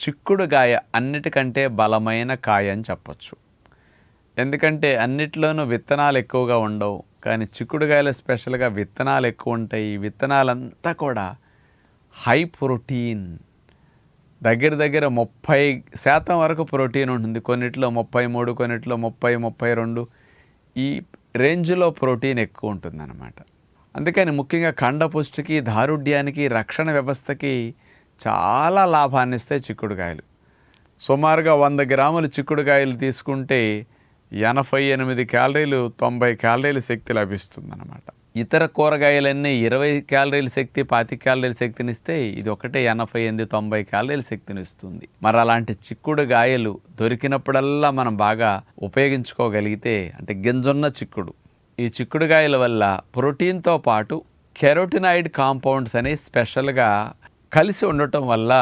చిక్కుడుగాయ అన్నిటికంటే బలమైన కాయ అని చెప్పొచ్చు. ఎందుకంటే అన్నిట్లోనూ విత్తనాలు ఎక్కువగా ఉండవు, కానీ చిక్కుడుగాయలో స్పెషల్గా విత్తనాలు ఎక్కువ ఉంటాయి. ఈ విత్తనాలంతా కూడా హై ప్రోటీన్, దగ్గర దగ్గర 30% వరకు ప్రోటీన్ ఉంటుంది. కొన్నిట్లో 33, కొన్నిట్లో 30, 32 ఈ రేంజ్లో ప్రోటీన్ ఎక్కువ ఉంటుందన్నమాట. అందుకని ముఖ్యంగా కండపుష్టికి, దారుఢ్యానికి, రక్షణ వ్యవస్థకి చాలా లాభాన్ని ఇస్తాయి చిక్కుడుకాయలు. సుమారుగా 100 గ్రాములు చిక్కుడుకాయలు తీసుకుంటే 88 క్యాలరీలు, 90 క్యాలరీల శక్తి లభిస్తుందన్నమాట. ఇతర కూరగాయలన్నీ 20 క్యాలరీల శక్తి, 25 క్యాలరీల శక్తినిస్తే ఇది ఒకటే 88, 90 క్యాలరీల శక్తిని ఇస్తుంది. మరి అలాంటి చిక్కుడుగాయలు దొరికినప్పుడల్లా మనం బాగా ఉపయోగించుకోగలిగితే, అంటే గింజున్న చిక్కుడు, ఈ చిక్కుడుగాయల వల్ల ప్రోటీన్తో పాటు కెరోటినాయిడ్ కాంపౌండ్స్ అనేవి స్పెషల్గా కలిసి ఉండటం వల్ల